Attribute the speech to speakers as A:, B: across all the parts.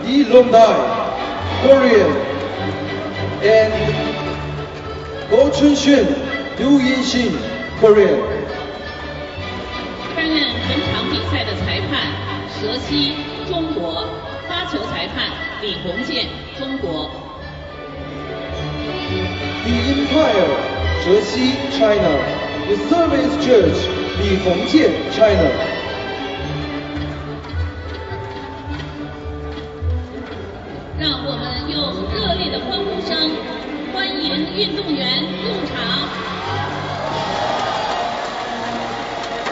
A: Yeon-dae, Korean, and Yeon-seong, Korean.
B: 担任本场比赛的裁判佘希，中国；发球裁判李洪建，中国。
A: The Empire, Jae-sung, China. The service judge, Li Hongjian, China.
B: 让我们用热烈的欢呼声欢迎运动员入场。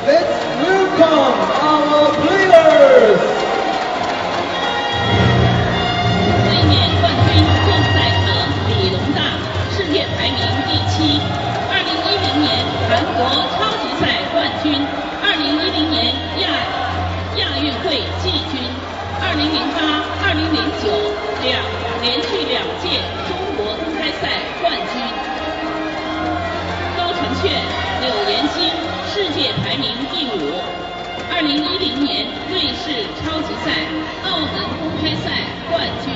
A: Let's welcome our players.
B: 卫冕冠军正赛场李龙大，世界排名第7，2010年韩国超级赛冠军，2010年亚运会季军，2008、2009连续2届中国公开赛冠军。高承炫、柳岩星，世界排名第5，2010年瑞士超级赛、澳门公开赛冠军。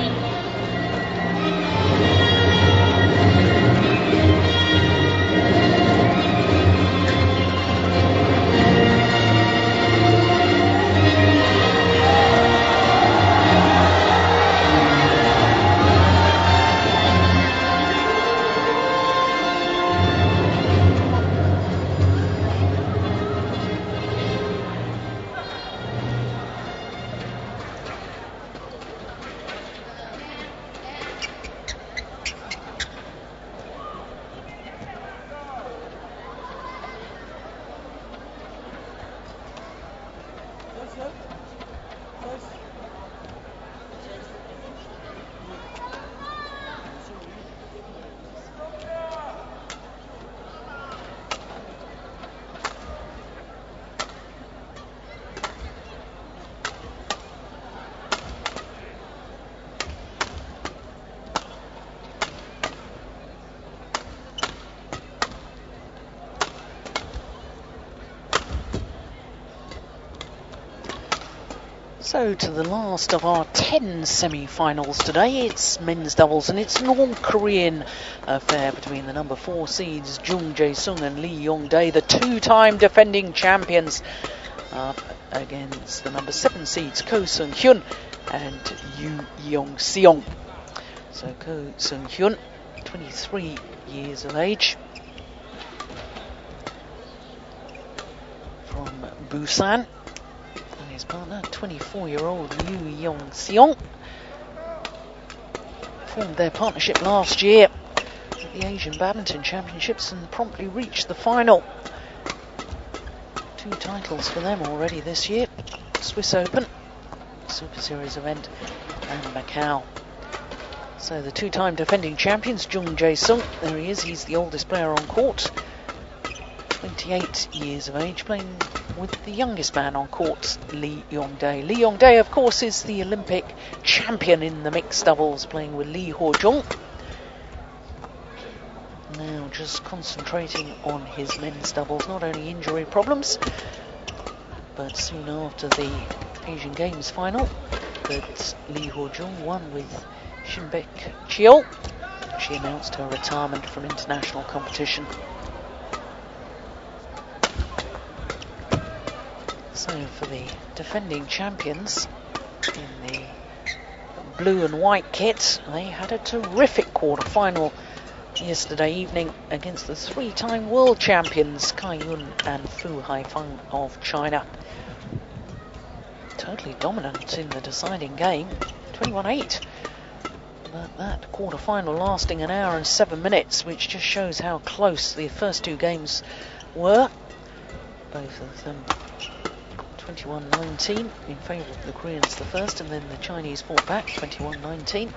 C: So to the last of our 10 semi-finals today. It's men's doubles and it's an all-Korean affair between the number 4 seeds Jung, Jae-sung and Yong-dae, the 2-time defending champions, up against the number 7 seeds Sung-hyun and Yeon-seong. So Sung-hyun, 23 years of age, from Busan. His partner, 24-year-old Yeon-seong, formed their partnership last year at the Asian Badminton Championships and promptly reached the final. 2 titles for them already this year: Swiss Open, Super Series event, and Macau. So the 2-time defending champions, Jung Jae-sung, there he is, he's the oldest player on court, 28 years of age, playing with the youngest man on court, Yeon-dae. Yeon-dae, of course, is the Olympic champion in the mixed doubles, playing with Lee Ho-jung. Now just concentrating on his men's doubles, not only injury problems, but soon after the Asian Games final that Lee Ho-jung won with Shinbek Cheol, she announced her retirement from international competition. So for the defending champions in the blue and white kit, they had a terrific quarter-final yesterday evening against the 3-time world champions Cai Yun and Fu Haifeng of China. Totally dominant in the deciding game, 21-8. But that quarter-final lasting an hour and 7 minutes, which just shows how close the first 2 games were. Both of them 21-19 in favour of the Koreans the first, and then the Chinese fought back 21-19.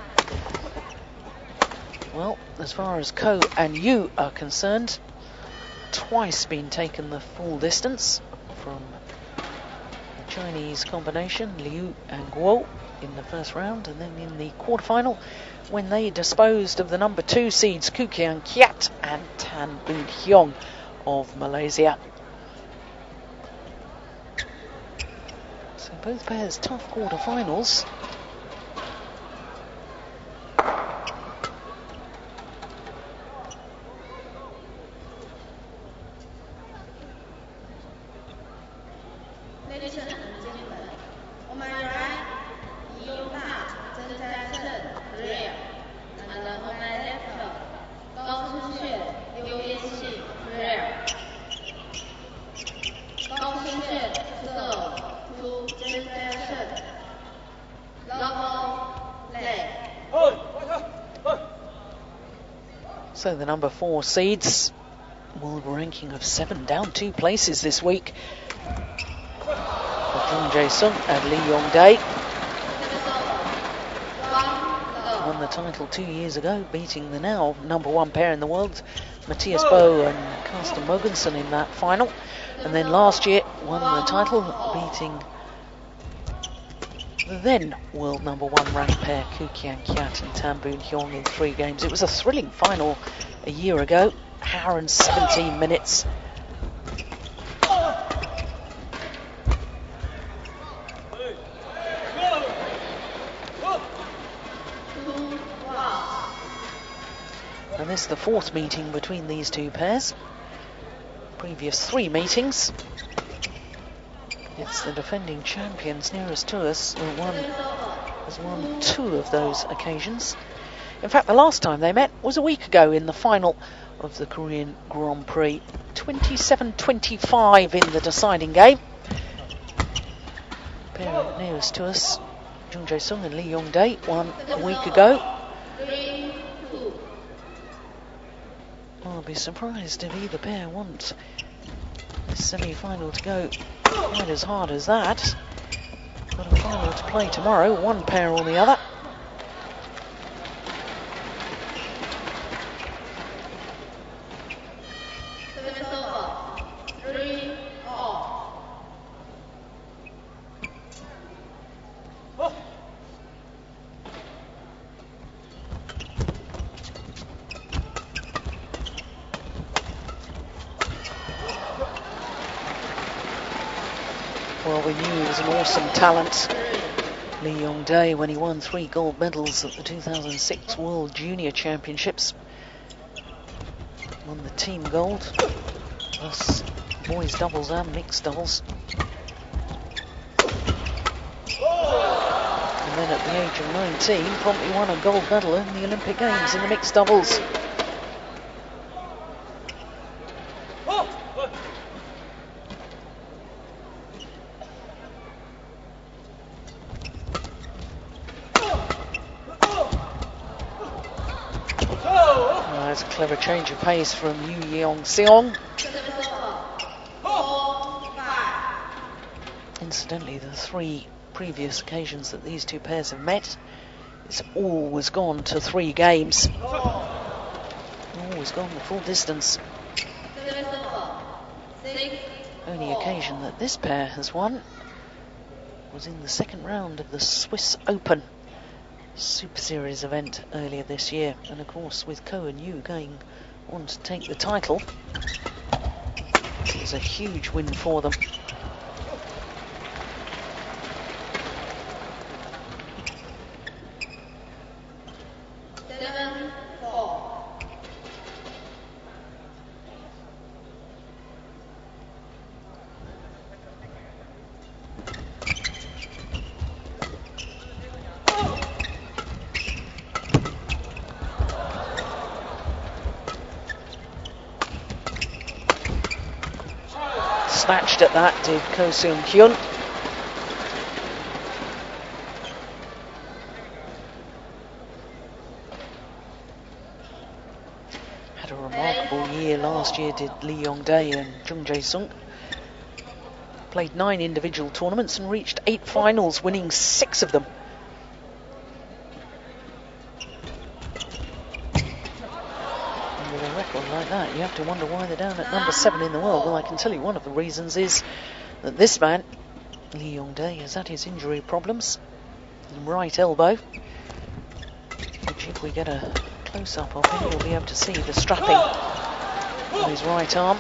C: Well, as far as Ko and Yu are concerned, twice been taken the full distance from the Chinese combination, Liu and Guo, in the first round, and then in the quarterfinal when they disposed of the number 2 seeds Koo Kian Kiat and Tan Boon Hyung of Malaysia. So both pairs tough quarterfinals. So the number 4 seeds, world ranking of 7, down 2 places this week. Jung Jae-sung and Lee Yong-dae won the title 2 years ago, beating the now number 1 pair in the world, Matthias Boe and Carsten Mogensen, in that final. And then last year won the title, beating the then world number 1 ranked pair, Koo Kian-kiat and Tan Boon-hyung, in 3 games. It was a thrilling final a year ago, hour and 17 minutes. And this is the 4th meeting between these 2 pairs. Previous 3 meetings. It's the defending champions nearest to us who has won 2 of those occasions. In fact, the last time they met was a week ago in the final of the Korean Grand Prix. 27-25 in the deciding game. The pair nearest to us, Jung Jae-sung and Lee Yong-dae, won a week ago. I'll be surprised if either pair wants this semi-final to go quite as hard as that. Got a final to play tomorrow, 1 pair or the other. Well, we knew he was an awesome talent, Lee Yong-dae, when he won 3 gold medals at the 2006 World Junior Championships. Won the team gold, plus boys doubles and mixed doubles. And then at the age of 19, promptly won a gold medal in the Olympic Games in the mixed doubles. That's a clever change of pace from Yeon-seong. Incidentally, the 3 previous occasions that these 2 pairs have met, it's always gone to 3 games. Always gone the full distance. Only occasion that this pair has won was in the 2nd round of the Swiss Open Super Series event earlier this year. And of course, with Ko and Yu going on to take the title, it was a huge win for them. Snatched at that, did Sung-hyun. Had a remarkable year last year, did Lee Yong-dae and Jung Jae-sung. Played 9 individual tournaments and reached 8 finals, winning 6 of them. With a record like that, you have to wonder why they're down at number 7 in the world. Well, I can tell you one of the reasons is that this man, Lee Yong-dae, has had his injury problems. Right elbow, which if we get a close-up of him, you'll be able to see the strapping on his right arm.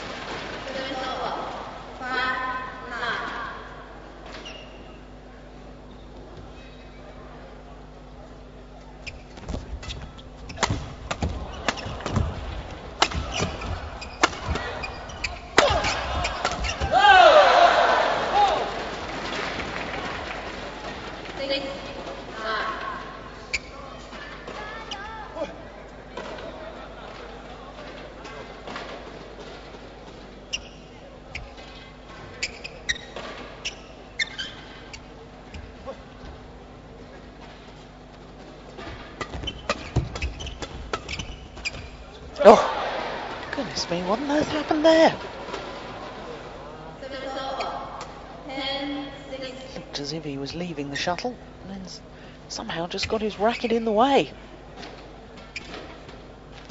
C: Oh, goodness me, what on earth happened there? Looked as if he was leaving the shuttle, and then somehow just got his racket in the way.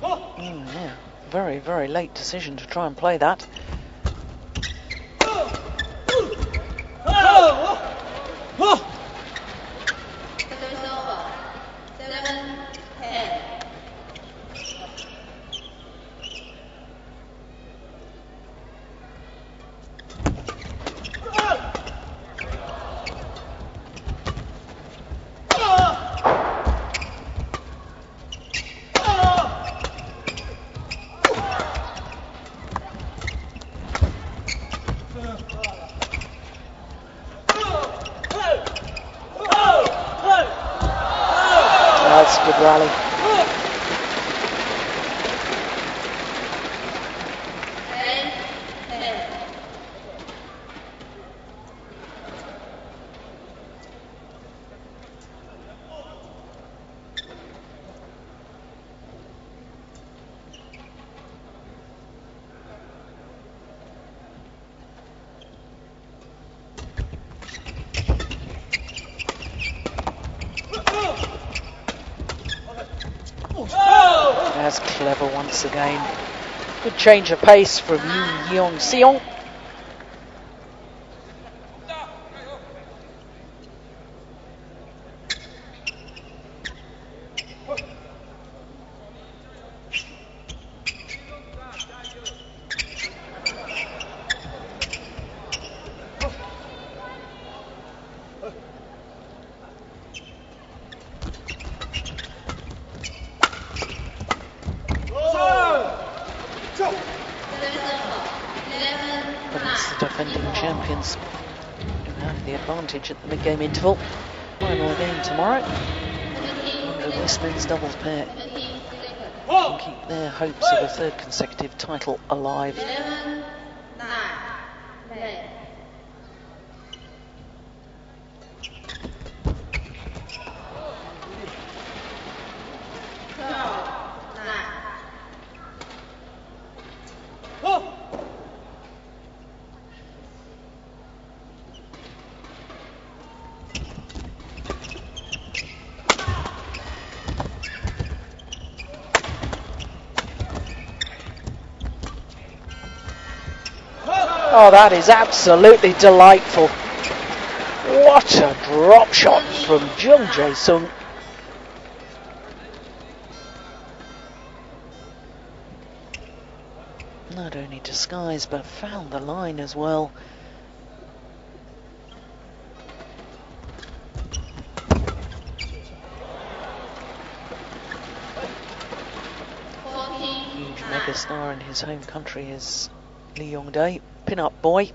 C: Oh yeah, very, very late decision to try and play that. That's a good rally. That's clever once again. Good change of pace from Yeon-seong. But it's the defending champions who have the advantage at the mid-game interval. Final game tomorrow. Wonder if this men's doubles pair can keep their hopes of a third consecutive title alive. Oh, that is absolutely delightful. What a drop shot from Jung Jae-sung. Not only disguised, but found the line as well. Huge megastar in his home country is Yong-dae, pin-up boy.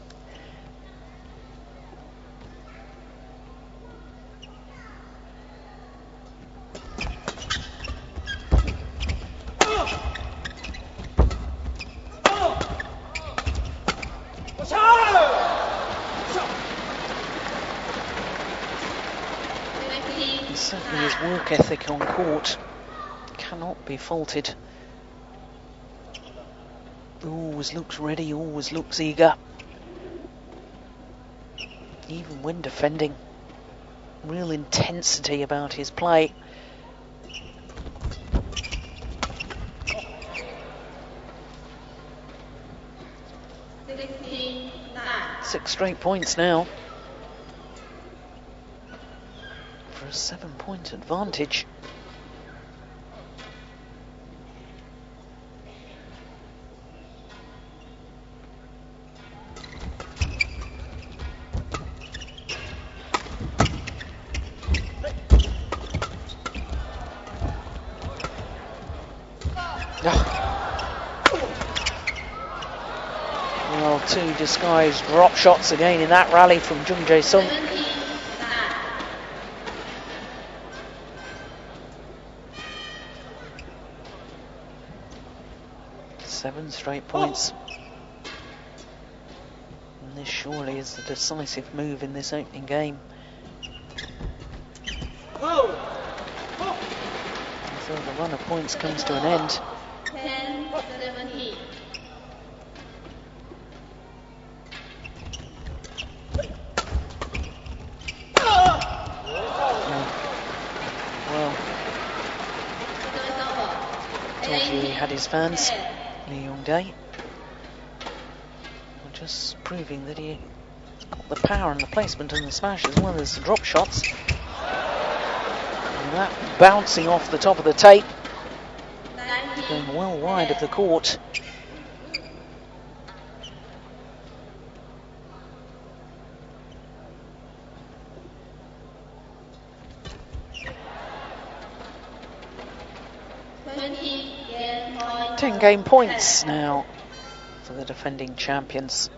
C: And certainly his work ethic on court cannot be faulted. Always looks ready, always looks eager. Even when defending. Real intensity about his play. Six straight points now. For a 7-point advantage. Well, two disguised drop shots again in that rally from Jung Jae-sung. 7 straight points. And this surely is the decisive move in this opening game. So the run of points comes to an end. Well, told you he had his fans, Yeon-dae. Just proving that he's got the power and the placement and the smash as well as the drop shots. And that bouncing off the top of the tape, going well wide of the court. Ten game points now for the defending champions.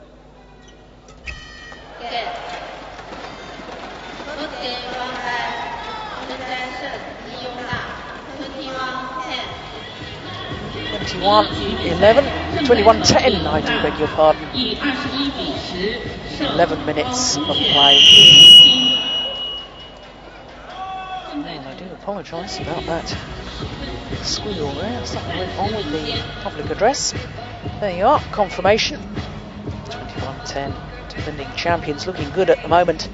C: Twenty-one 11, 21-10, I do beg your pardon. 11 minutes of play. And I do apologise about that squeal there. Something went wrong with the public address. There you are, confirmation. 21-10, defending champions looking good at the moment.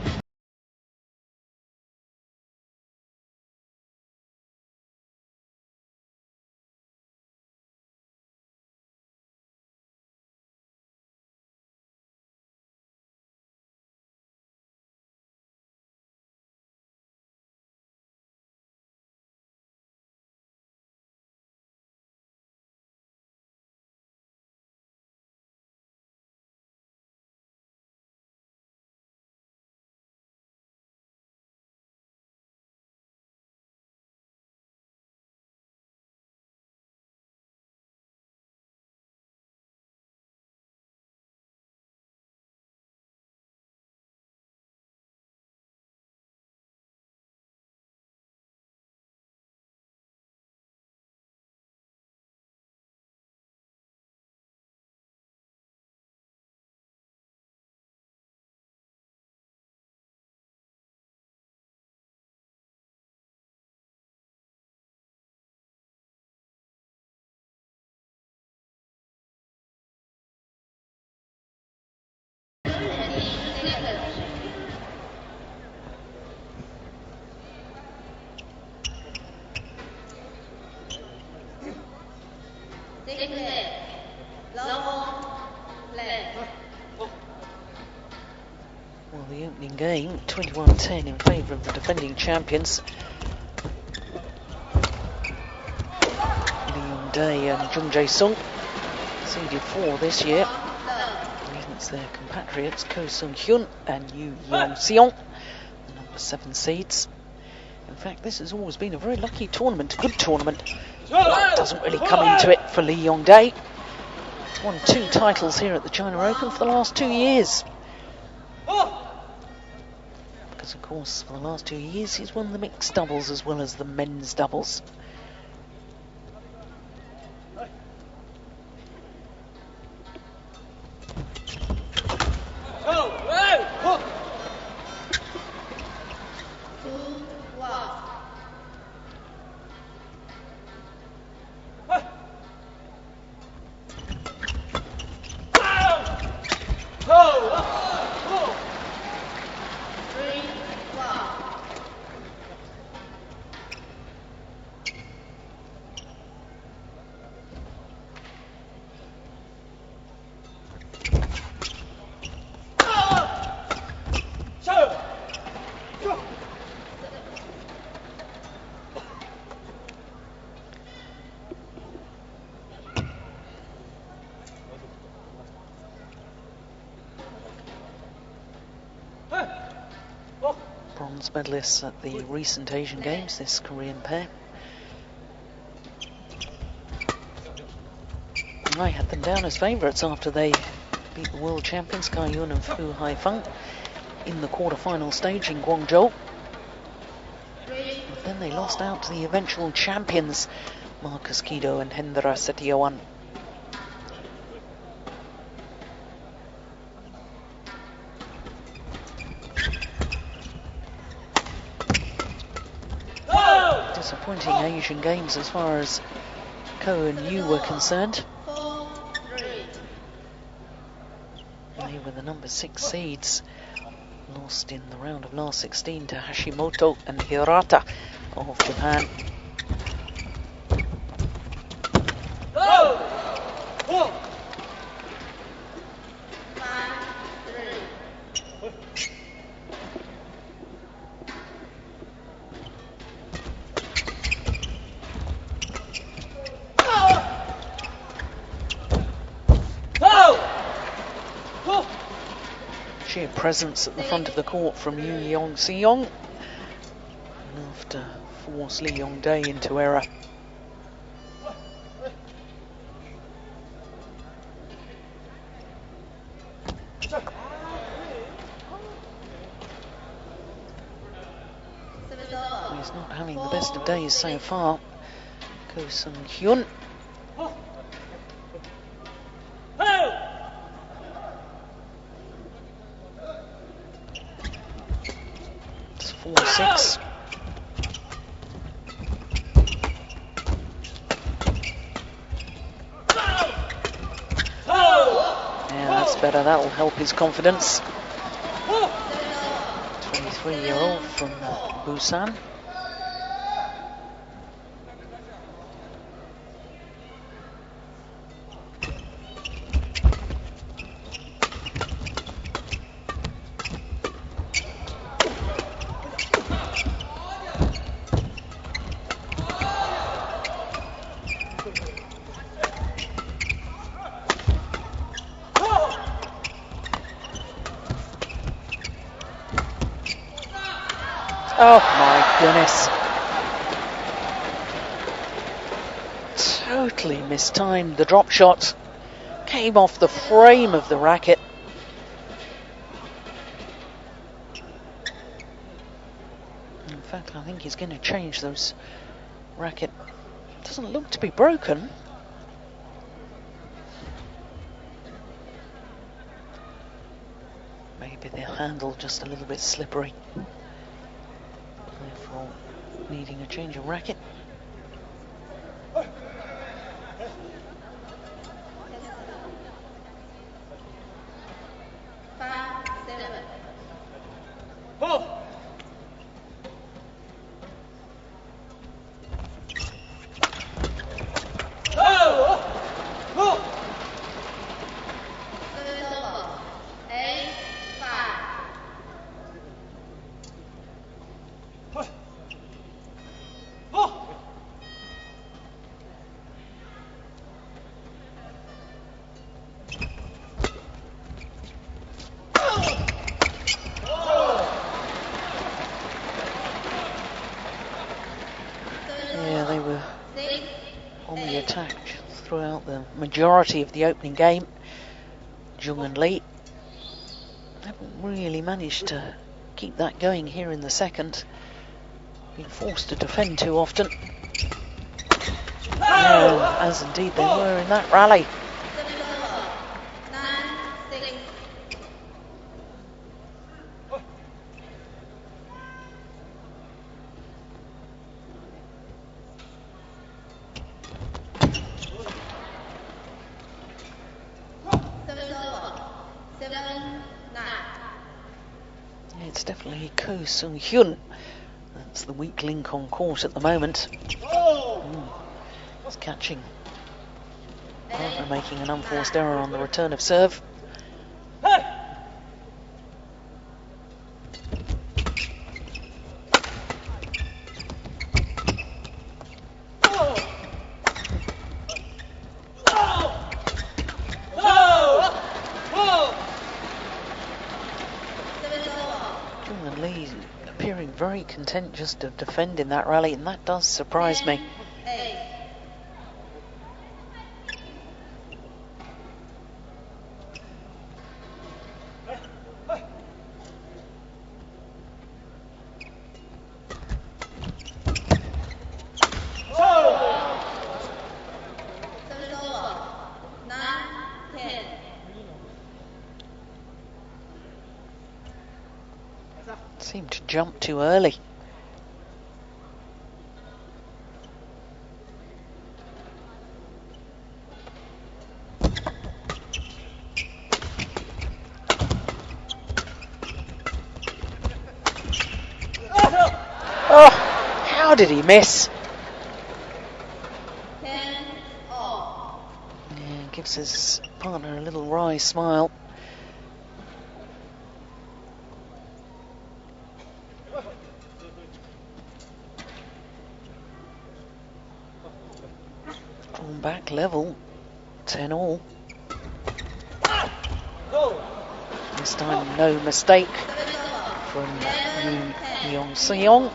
C: Well, the opening game, 21-10 in favour of the defending champions. Yeon-dae and Jung Jae-sung seeded 4 this year. Against their compatriots Sung-hyun and Yeon-seong, the number 7 seeds. In fact, this has always been a very lucky tournament, a good tournament. Doesn't really come into it for Yeon-dae. He's won 2 titles here at the China Open for the last 2 years. Because, of course, for the last 2 years he's won the mixed doubles as well as the men's doubles. Bronze medalists at the recent Asian Games, this Korean pair. I had them down as favourites after they beat the world champions Kai-Yun and Fu Hai-feng in the quarter-final stage in Guangzhou. But then they lost out to the eventual champions Marcus Kido and Hendra Setiawan. Disappointing Asian Games as far as Ko and Yu were concerned. They were the number 6 seeds. Lost in the round of last 16 to Hashimoto and Hirata of Japan. Sheer presence at the front of the court from Yeon-seong, enough to force Yong-dae into error. He's not having the best of days so far. Sung-hyun. It's 4-6. Yeah, that's better. That will help his confidence. 23-year-old from Busan. Oh my goodness. Totally mistimed the drop shot. Came off the frame of the racket. In fact, I think he's going to change those racket. Doesn't look to be broken. Maybe the handle just a little bit slippery. Therefore, needing a change of racket. Throughout the majority of the opening game, Jung and Lee haven't really managed to keep that going here in the second. Been forced to defend too often, as indeed they were in that rally. It's definitely Sung-hyun. That's the weak link on court at the moment. It's catching. Partner making an unforced error on the return of serve. Appearing very content just to defend in that rally, and that does surprise me. Seemed to jump too early. How did he miss? Yeah, gives his partner a little wry smile. Drawn back level, 10-all. This time no mistake from Yeon-seong.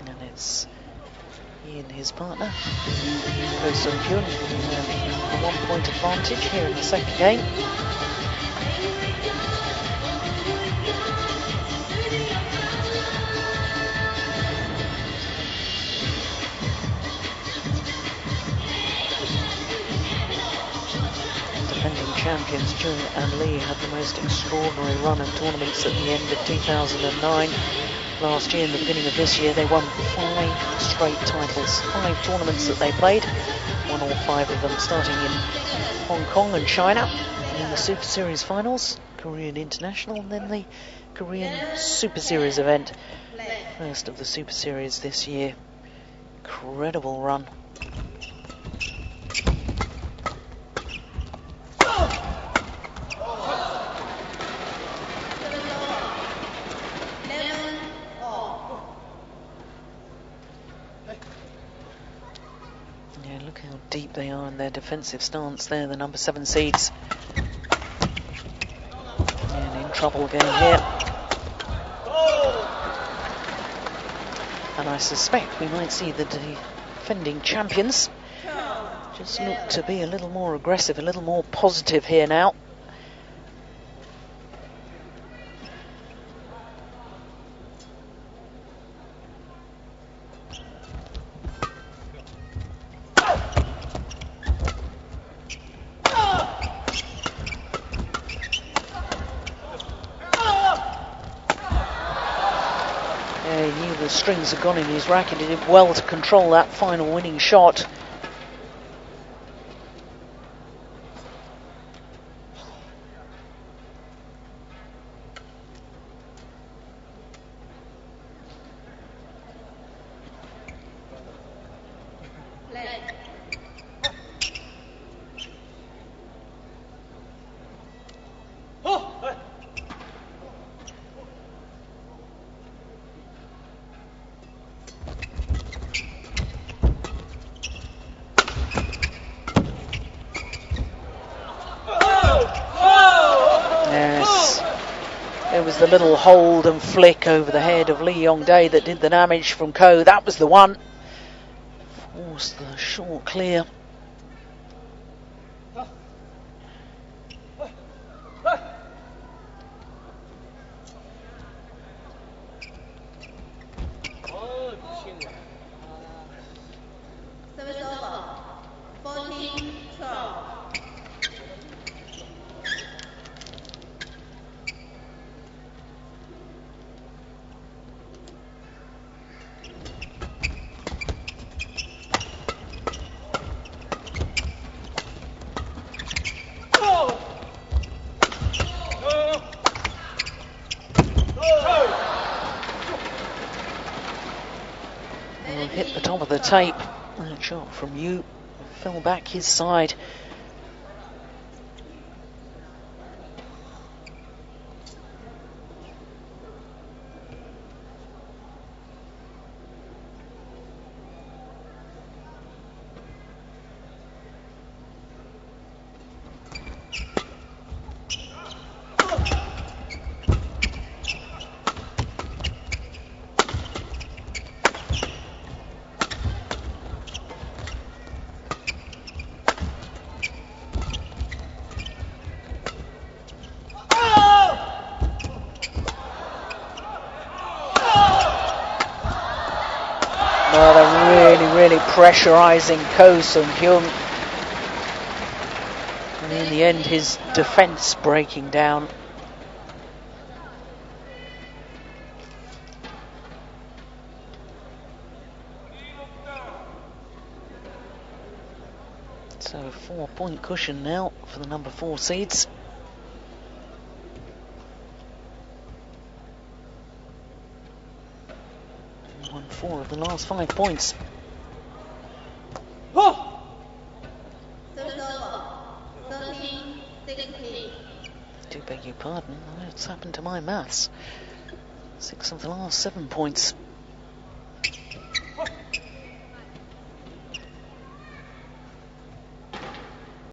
C: And it's he and his partner, Sung-hyun, a 1-point advantage here in the second game. Defending champions Jung and Lee had the most extraordinary run in tournaments at the end of 2009. Last year, in the beginning of this year, they won 5 straight titles. 5 tournaments that they played, won all 5 of them, starting in Hong Kong and China. And in the Super Series finals, Korean International, and then the Korean Super Series event. First of the Super Series this year. Incredible run. Look how deep they are in their defensive stance there, the number 7 seeds. And in trouble again here. And I suspect we might see the defending champions just look to be a little more aggressive, a little more positive here now. He knew the strings had gone in his racket. He did well to control that final winning shot. It was the little hold and flick over the head of Yong-dae that did the damage from Ko. That was the one. Forced the short clear.
B: Service over. 14-12.
C: Hit the top of the tape. That shot from Yu fell back his side. Well, they're really pressurising Ko Sung-hyun. And in the end, his defence breaking down. So a 4-point cushion now for the number 4 seeds. 4 of the last 5 points. Do beg your pardon, what's happened to my maths? 6 of the last 7 points.